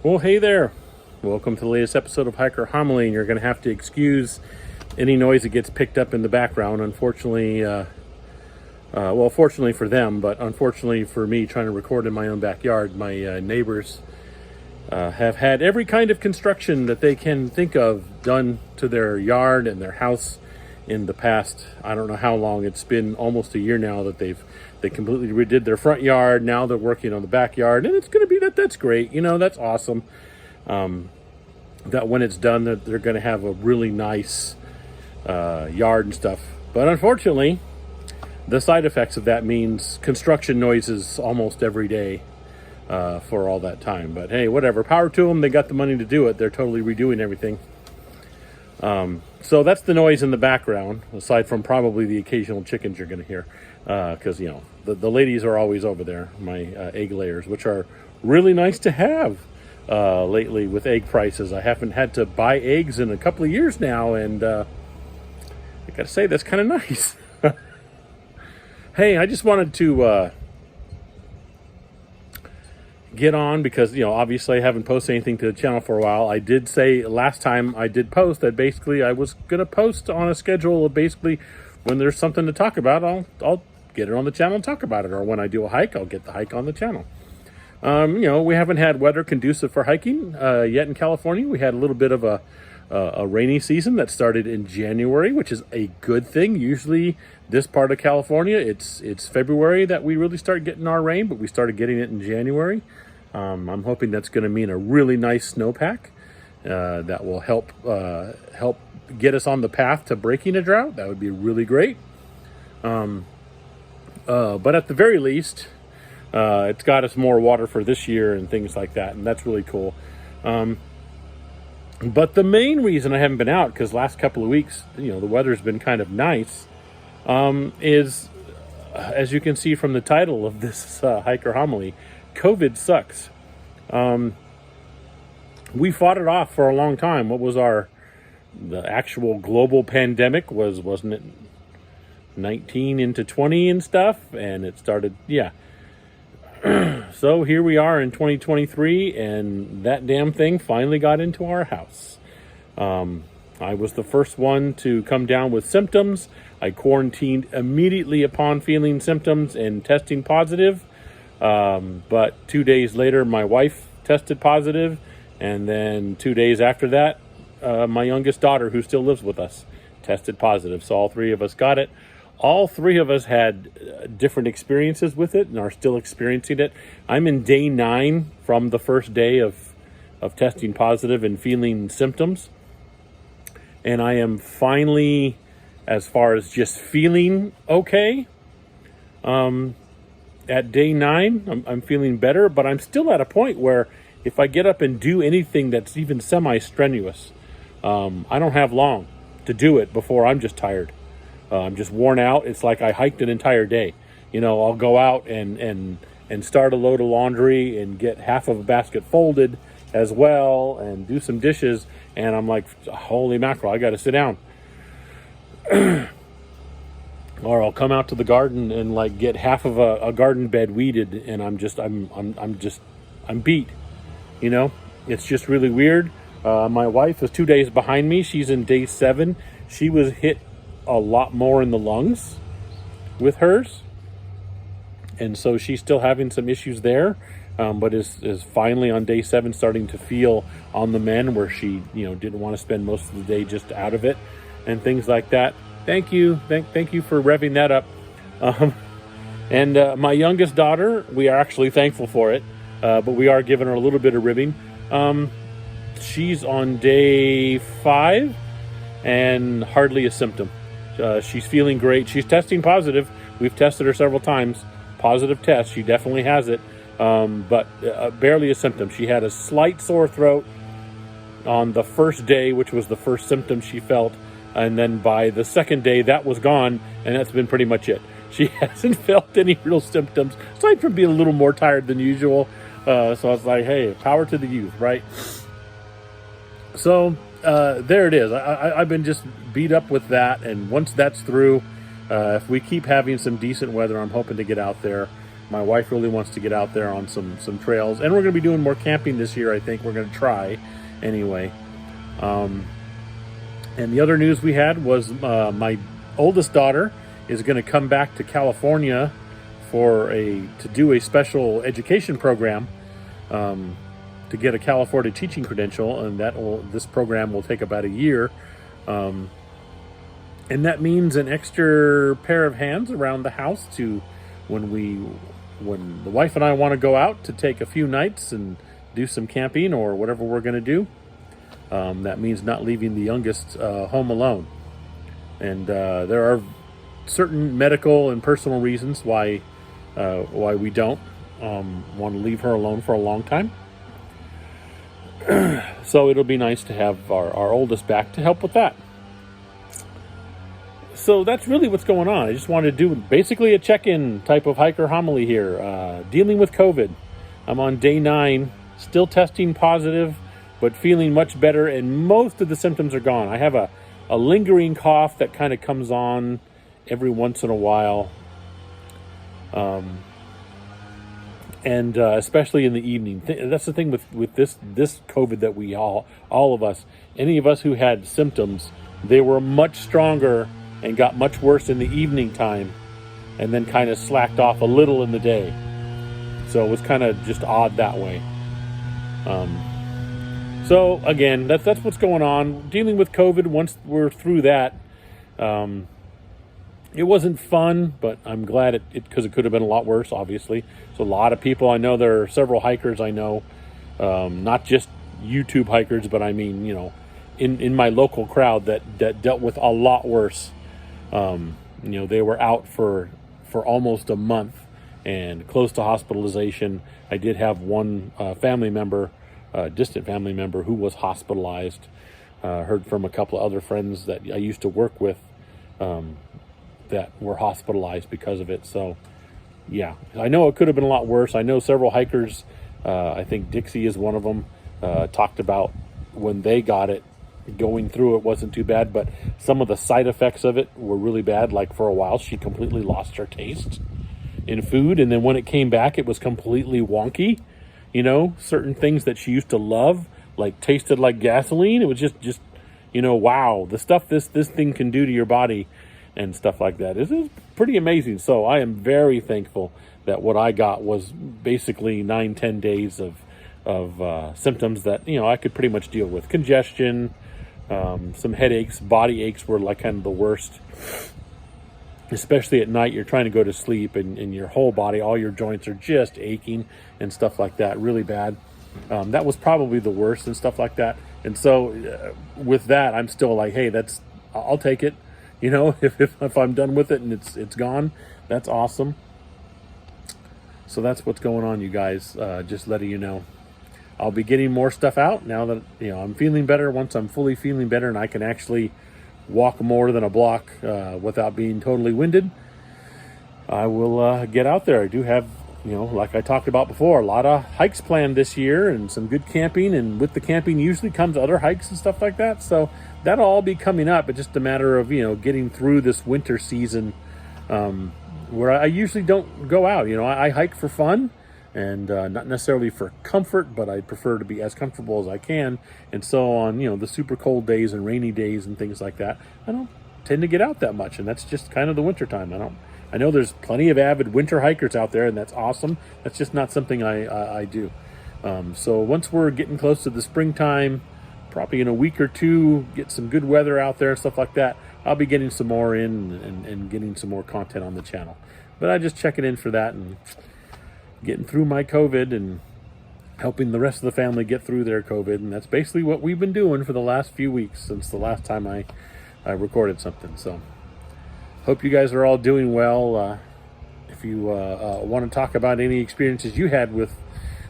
Well, hey there. Welcome to the latest episode of Hiker Homily, and you're going to have to excuse any noise that gets picked up in the background. Unfortunately, fortunately for them, but unfortunately for me trying to record in my own backyard, my neighbors have had every kind of construction that they can think of done to their yard and their house in the past. I don't know how long. It's been almost a year now that they completely redid their front yard. Now they're working on the backyard, and it's going to be that's great. That's awesome. That when it's done, that they're going to have a really nice yard and stuff. But unfortunately, the side effects of that means construction noises almost every day for all that time. But hey, whatever. Power to them. They got the money to do it. They're totally redoing everything. So that's the noise in the background, aside from probably the occasional chickens you're going to hear. Because, the ladies are always over there, my egg layers, which are really nice to have lately with egg prices. I haven't had to buy eggs in a couple of years now, and I got to say, that's kind of nice. Hey, I just wanted to get on because, obviously I haven't posted anything to the channel for a while. I did say last time I did post that basically I was going to post on a schedule of basically when there's something to talk about, I'll get it on the channel and talk about it. Or when I do a hike, I'll get the hike on the channel. We haven't had weather conducive for hiking yet in California. We had a little bit of a rainy season that started in January, which is a good thing. Usually this part of California, it's February that we really start getting our rain, but we started getting it in January. I'm hoping that's going to mean a really nice snowpack that will help get us on the path to breaking a drought. That would be really great. But at the very least, it's got us more water for this year and things like that, and that's really cool. But the main reason I haven't been out, because last couple of weeks, the weather's been kind of nice, is, as you can see from the title of this Hiker Homily, COVID sucks. We fought it off for a long time. What was the actual global pandemic wasn't it 19 into 20 and stuff? And it started, So here we are in 2023, and that damn thing finally got into our house. I was the first one to come down with symptoms. I quarantined immediately upon feeling symptoms and testing positive. But 2 days later, my wife tested positive. And then 2 days after that, my youngest daughter, who still lives with us, tested positive. So all three of us got it. All three of us had different experiences with it and are still experiencing it. I'm in day 9 from the first day of testing positive and feeling symptoms. And I am finally, as far as just feeling okay, at day 9, I'm feeling better, but I'm still at a point where if I get up and do anything that's even semi-strenuous, I don't have long to do it before I'm just tired. I'm just worn out. It's like I hiked an entire day. I'll go out and start a load of laundry and get half of a basket folded as well and do some dishes. And I'm like, holy mackerel, I got to sit down. Or I'll come out to the garden and get half of a garden bed weeded. And I'm beat. It's just really weird. My wife is 2 days behind me. She's in day 7. She was hit a lot more in the lungs with hers, and so she's still having some issues there, but is finally on day 7 starting to feel on the mend, where she didn't want to spend most of the day just out of it and things like that. Thank you for revving that up. And my youngest daughter, we are actually thankful for it, but we are giving her a little bit of ribbing. She's on day 5 and hardly a symptom. She's feeling great. She's testing positive. We've tested her several times. Positive test. She definitely has it, but barely a symptom. She had a slight sore throat on the first day, which was the first symptom she felt. And then by the second day, that was gone, and that's been pretty much it. She hasn't felt any real symptoms, aside from being a little more tired than usual. So I was like, hey, power to the youth, right? So there it is. I've been just beat up with that, and once that's through, if we keep having some decent weather, I'm hoping to get out there My wife really wants to get out there on some trails, and we're going to be doing more camping this year. I think we're going to try anyway. And the other news we had was my oldest daughter is going to come back to California to do a special education program to get a California teaching credential, and this program will take about a year. And that means an extra pair of hands around the house to when the wife and I want to go out to take a few nights and do some camping or whatever we're going to do. That means not leaving the youngest home alone. And there are certain medical and personal reasons why we don't want to leave her alone for a long time. So it'll be nice to have our oldest back to help with that. So that's really what's going on. I just wanted to do basically a check-in type of hiker homily here. Dealing with COVID. I'm on day 9, still testing positive, but feeling much better, and most of the symptoms are gone. I have a lingering cough that kind of comes on every once in a while. And especially in the evening. That's the thing with this COVID that we all of us, any of us who had symptoms, they were much stronger and got much worse in the evening time, and then kind of slacked off a little in the day. So it was kind of just odd that way. So again, that's what's going on. Dealing with COVID, once we're through that, it wasn't fun, but I'm glad because it could have been a lot worse, obviously. So a lot of people, I know there are several hikers I know, not just YouTube hikers, but I mean, in my local crowd that dealt with a lot worse. They were out for almost a month and close to hospitalization. I did have one family member, distant family member, who was hospitalized. Heard from a couple of other friends that I used to work with that were hospitalized because of it. So yeah, I know it could have been a lot worse. I know several hikers, I think Dixie is one of them, talked about when they got it, going through it wasn't too bad, but some of the side effects of it were really bad. Like for a while, she completely lost her taste in food. And then when it came back, it was completely wonky. Certain things that she used to love, like tasted like gasoline. It was just wow, the stuff this thing can do to your body and stuff like that. It is pretty amazing. So I am very thankful that what I got was basically 9-10 days of symptoms that, I could pretty much deal with. Congestion, some headaches, body aches were like kind of the worst, especially at night. You're trying to go to sleep and your whole body, all your joints are just aching and stuff like that, really bad. That was probably the worst and stuff like that. And so with that, I'm still like, hey, I'll take it. If I'm done with it and it's gone, that's awesome. So that's what's going on, you guys. Just letting you know. I'll be getting more stuff out now that I'm feeling better. Once I'm fully feeling better and I can actually walk more than a block without being totally winded, I will get out there. I do have, like I talked about before, a lot of hikes planned this year and some good camping. And with the camping usually comes other hikes and stuff like that. So that'll all be coming up. It's just a matter of, getting through this winter season where I usually don't go out. I hike for fun. And not necessarily for comfort, but I prefer to be as comfortable as I can. And so on, the super cold days and rainy days and things like that, I don't tend to get out that much. And that's just kind of the winter time. I know there's plenty of avid winter hikers out there, and that's awesome. That's just not something I do. So once we're getting close to the springtime, probably in a week or two, get some good weather out there and stuff like that, I'll be getting some more in and getting some more content on the channel. But I just checking in for that and getting through my COVID and helping the rest of the family get through their COVID. And that's basically what we've been doing for the last few weeks since the last time I recorded something. So hope you guys are all doing well. If you want to talk about any experiences you had with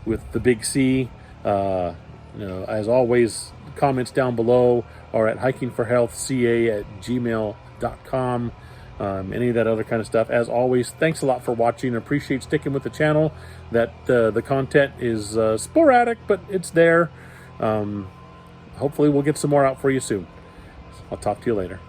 the Big C, as always, comments down below or at hikingforhealthca@gmail.com. Any of that other kind of stuff. As always, thanks a lot for watching. Appreciate sticking with the channel. That the content is sporadic, but it's there. Hopefully we'll get some more out for you soon. I'll talk to you later.